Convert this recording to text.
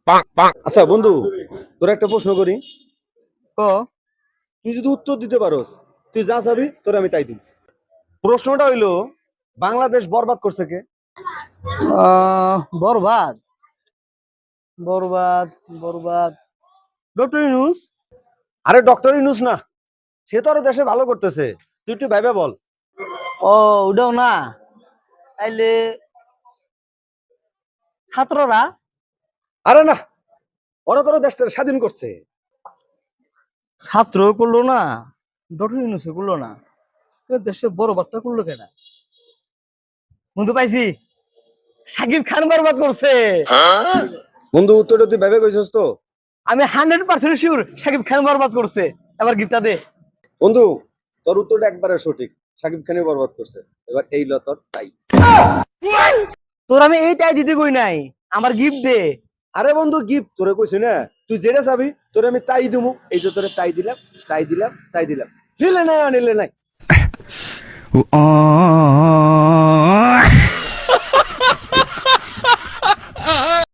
আচ্ছা বন্ধু, তোর একটা প্রশ্ন করি। ক তুই যদি উত্তর দিতে পারোস, তুই যা চাবি তোর আমি তাই দিব। প্রশ্নটা হইলো, বাংলাদেশ বরবাদ করছে কে? বরবাদ বরবাদ বরবাদ ডক্টর ইউনূস। আরে ডক্টর ইউনূস না, সে তো আরো দেশে ভালো করতেছে। তুই একটু ভাইবা বল। ও ওটাও না, তাইলে ছাত্ররা। আরে না, ওরা তোর দেশটা স্বাধীন করছে। ছাত্র করলো না, ডক্টর ইউনূস করলো না, তো দেশে বরবাদটা করলো কেনা? বন্ধু পাইছি, সাকিব খান বরবাদ করছে। বন্ধু উত্তরটা তুই ভাইবা কইছস তো? আমি 100% শিওর সাকিব খান বরবাদ করছে। এবার গিফটটা দে। বন্ধু, তোর উত্তরটা একবারে সঠিক, সাকিব খানই বরবাদ করছে। এবার এই ল তোর তাই। তোর আমি এইটাই দিতে কই নাই, আমার গিফট দে। আরে বন্ধু, গিফট তোরে কইছি না, তুই যেটা চাবি তোরে আমি তাই দিমু। এই যে তোরে তাই দিলাম, তাই দিলাম, তাই দিলাম। নিলে নাই, নিলে নাই।